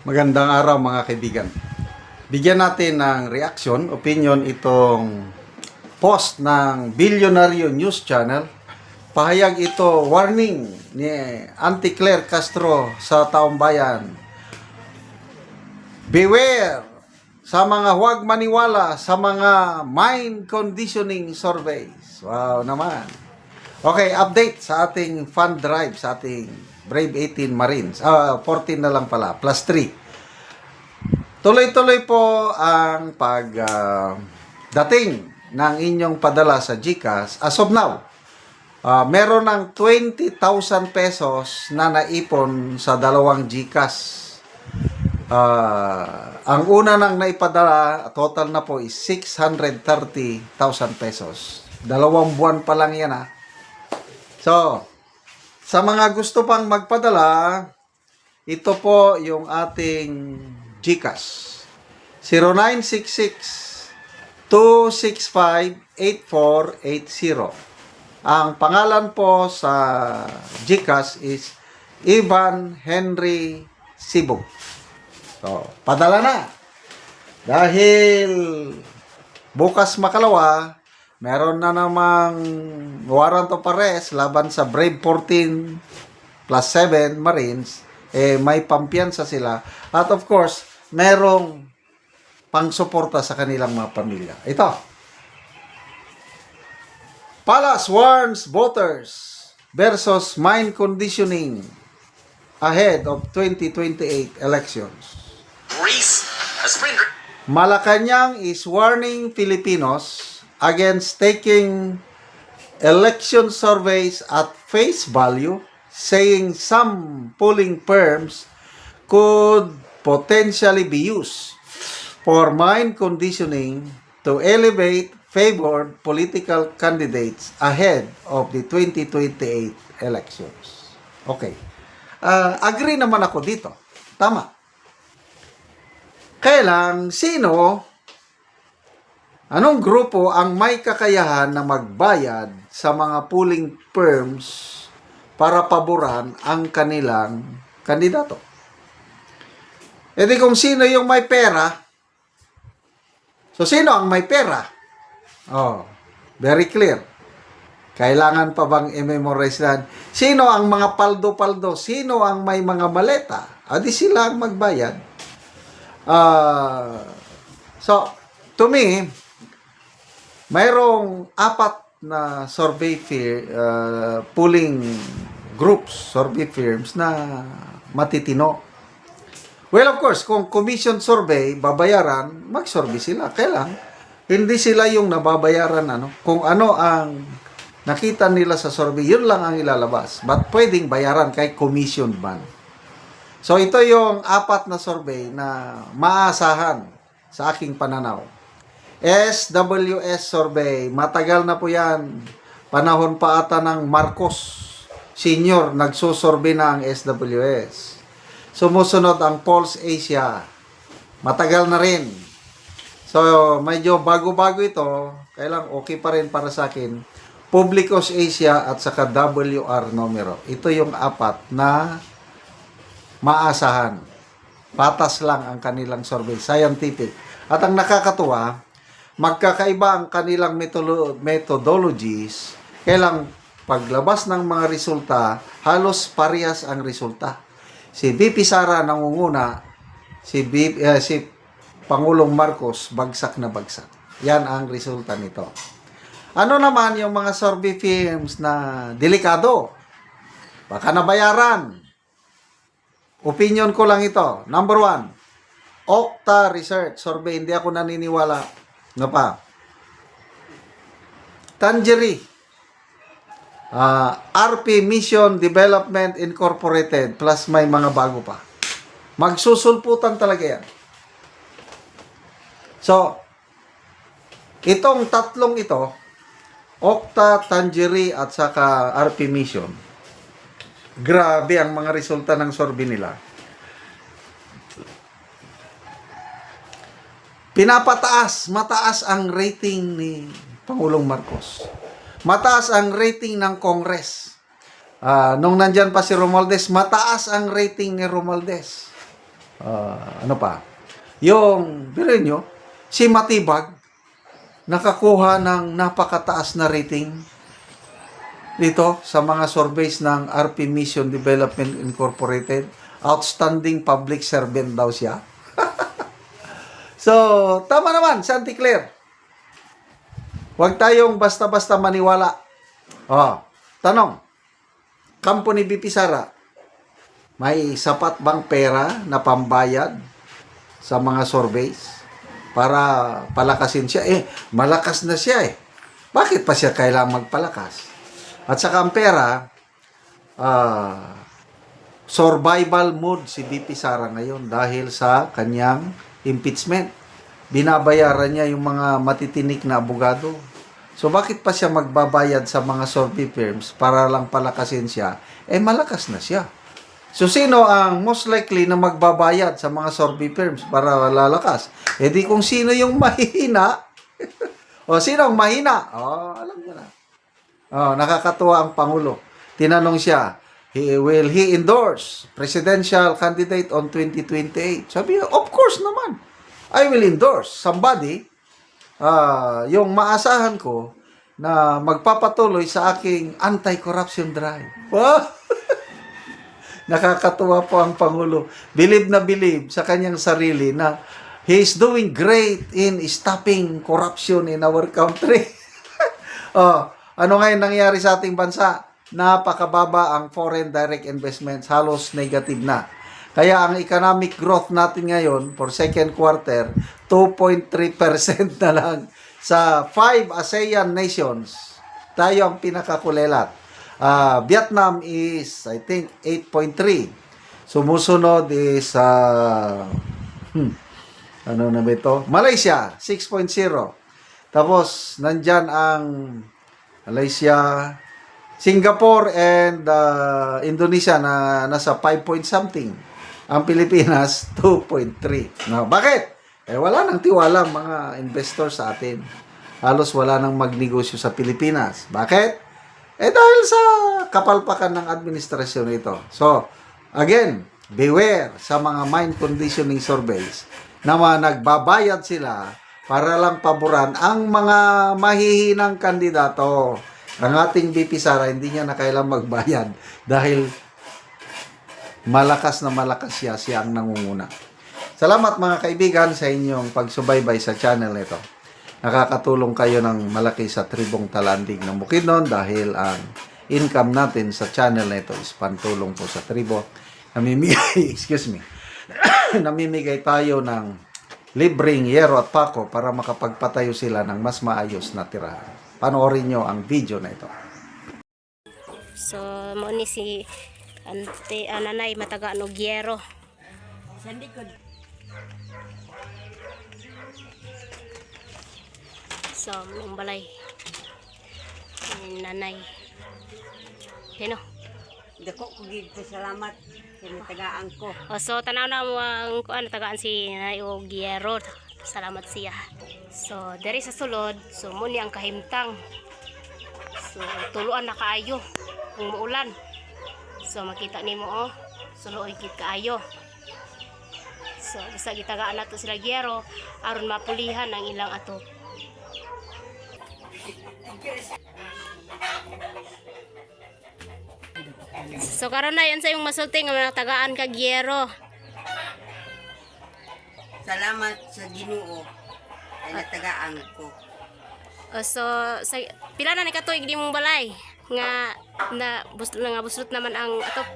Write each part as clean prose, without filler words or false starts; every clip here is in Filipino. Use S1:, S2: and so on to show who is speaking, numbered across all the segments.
S1: Magandang araw mga kaibigan. Bigyan natin ng reaction, opinion itong post ng Bilyonaryo News Channel. Pahayag ito warning ni Auntie Claire Castro sa taong bayan. Beware sa mga huwag maniwala sa mga mind conditioning surveys. Wow naman. Okay, update sa ating fund drive sa ating Brave 18 Marines. 14 na lang pala, plus 3. Tuloy-tuloy po ang dating ng inyong padala sa GCash. As of now, meron ng 20,000 pesos na naipon sa dalawang GCash. Ang una nang naipadala, total na po is 630,000 pesos. 2 buwan pa lang yan ha. So, sa mga gusto pang magpadala, ito po yung ating GCash. 0966-265-8480. Ang pangalan po sa GCash is Ivan Henry Sibog. So, padala na. Dahil bukas makalawa, meron na namang warrant of arrest laban sa Brave 14 plus 7 Marines. May pampiyansa sila. At of course, merong pangsuporta sa kanilang mga pamilya. Ito. Palace warns voters versus mind conditioning ahead of 2028 elections. Malacanang is warning Filipinos against taking election surveys at face value, saying some polling firms could potentially be used for mind conditioning to elevate favored political candidates ahead of the 2028 elections. Okay. Agree naman ako dito. Tama. Kaya lang, anong grupo ang may kakayahan na magbayad sa mga polling firms para paboran ang kanilang kandidato? E di kung sino yung may pera, so sino ang may pera? Oh, very clear. Kailangan pa bang i-memorize na? Sino ang mga paldo-paldo? Sino ang may mga maleta? Adi sila ang magbayad. So, to me, mayroong 4 na survey polling groups, survey firms na matitino. Well, of course, kung commission survey, babayaran, mag-survey sila. Kailang, hindi sila yung nababayaran, kung ano ang nakita nila sa survey, yun lang ang ilalabas. But pwedeng bayaran kay commission man. So, ito yung 4 na survey na maasahan sa aking pananaw. SWS survey, matagal na po yan. Panahon pa ata ng Marcos Senior, nagsusurvey na ang SWS. Sumusunod ang Pulse Asia, matagal na rin. So, medyo bago-bago ito, kailang okay pa rin para sa akin. Publicos Asia at saka WR numero. Ito yung 4 na maasahan. Patas lang ang kanilang survey, scientific. At ang nakakatuwa, magkakaiba ang kanilang methodologies, kailang paglabas ng mga resulta, halos parehas ang resulta. Si VP Sara nangunguna, si Pangulong Marcos bagsak na bagsak. Yan ang resulta nito. Ano naman yung mga survey firms na delikado? Baka nabayaran. Opinion ko lang ito. Number 1, Okta Research Survey. Hindi ako naniniwala. Ano pa? Tangerie. RP Mission Development Incorporated. Plus may mga bago pa. Magsusulputan talaga yan. So, itong tatlong ito, Okta, Tangerie, at saka RP Mission, grabe ang mga resulta ng survey nila. Mataas ang rating ni Pangulong Marcos. Mataas ang rating ng Congress. Nung nandyan pa si Romualdez, mataas ang rating ni Romualdez. Ano pa? Yung, birin nyo, si Matibag, nakakuha ng napakataas na rating dito sa mga surveys ng RP Mission Development Incorporated. Outstanding public servant daw siya. So, tama naman, Santi Claire. Huwag tayong basta-basta maniwala. Tanong, kampo ni BP Sara, may sapat bang pera na pambayad sa mga surveys para palakasin siya? Malakas na siya eh. Bakit pa siya kailangang magpalakas? At saka ang pera, survival mode si BP Sara ngayon dahil sa kanyang impeachment. Binabayaran niya yung mga matitinik na abogado. So bakit pa siya magbabayad sa mga survey firms para lang palakasin siya? Malakas na siya. So sino ang most likely na magbabayad sa mga survey firms para lalakas? Di kung sino yung mahihina. O sino ang mahina? Alam mo na. Nakakatuwa ang Pangulo. Tinanong siya, will he endorse presidential candidate on 2028? Sabi niya, of course naman. I will endorse somebody, yung maasahan ko na magpapatuloy sa aking anti-corruption drive. Wow! Nakakatuwa po ang Pangulo. Believe na believe sa kanyang sarili na he is doing great in stopping corruption in our country. Ano ngayon nangyari sa ating bansa? Napakababa ang foreign direct investments, halos negative na. Kaya ang economic growth natin ngayon for second quarter, 2.3% na lang. Sa 5 ASEAN nations, tayo ang pinakakulelat. Vietnam is, I think, 8.3. Sumusunod is, ano na ba ito? Malaysia, 6.0. Tapos, nandyan ang Malaysia, Singapore, and Indonesia na nasa 5 point something. Ang Pilipinas, 2.3. No, bakit? Wala nang tiwala ang mga investors sa atin. Halos wala nang magnegosyo sa Pilipinas. Bakit? Dahil sa kapalpakan ng administrasyon ito. So, again, beware sa mga mind conditioning surveys na nagbabayad sila para lang paboran ang mga mahihinang kandidato. Ang ating BP Sara, hindi niya na kailangang magbayad dahil malakas na malakas siya ang nangunguna. Salamat mga kaibigan sa inyong pagsubaybay sa channel nito. Nakakatulong kayo ng malaki sa Tribong Talandig ng Bukidnon dahil ang income natin sa channel nito is pantulong po sa tribo. Namimigay, namimigay tayo ng libreng yero at pako para makapagpatayo sila ng mas maayos na tirahan. Panoorin nyo ang video na ito.
S2: So, mo ni si nanay mataga no gyero. Sa likod. So, mong balay. Nanay. Sino?
S3: Dako ko gid salamat sa tagaan ko.
S2: So, tanaw na mo ang tagaan si Nanay o gyero. Salamat siya. So, diri sa sulod, so mo ni ang kahimtang. So, tuluan na kaayo kung muulan. So, makita nimo suluoy gid kaayo. So, basta gitagaan nato sila gyero aron mapulihan ang ilang ato. So, karon na yan sa yung masulting nga tagaan ka gyero.
S3: Salamat sa Ginoo ay natagaan ko.
S2: So, pila na ni katuig di mong balay nga buslot naman ang atop.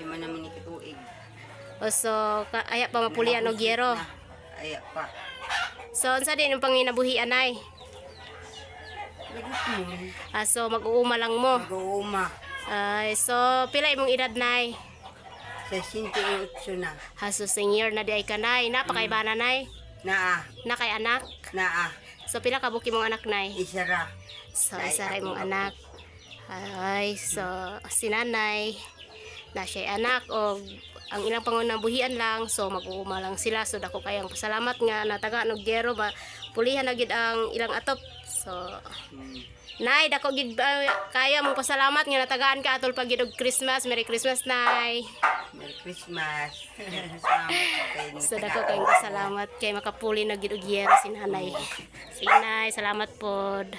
S3: Lima naman ni katuig.
S2: So, aya pa mapulian og gyero.
S3: Aya pa.
S2: So, unsa din yung panginabuhi anay?
S3: Nagutmon.
S2: So, mag-uuma lang mo.
S3: Mag-uuma.
S2: So, pila imong edad nay?
S3: Sa 58 na.
S2: So, senior na di ay kanay. Napakay ba nanay?
S3: Naa.
S2: Na kay anak?
S3: Naa.
S2: So, pila ka buki mong anak nay?
S3: Isara.
S2: So, isa ra imong anak. So, si nanay na siya anak o ang ilang pangunabuhian lang, so mag-uuma lang sila. So, dako kayang pasalamat nga nataga og gyero ba pulihan na gid ang ilang atop. So, Nay, dako gid kaya mong pasalamat nga natagaan ka atol pag gid og Christmas. Merry Christmas, Nay.
S3: Merry Christmas. Salamat kayo.
S2: So, dako kayong pasalamat kay makapuli na gid og yero si Nanay. Sige, Nay, salamat pod.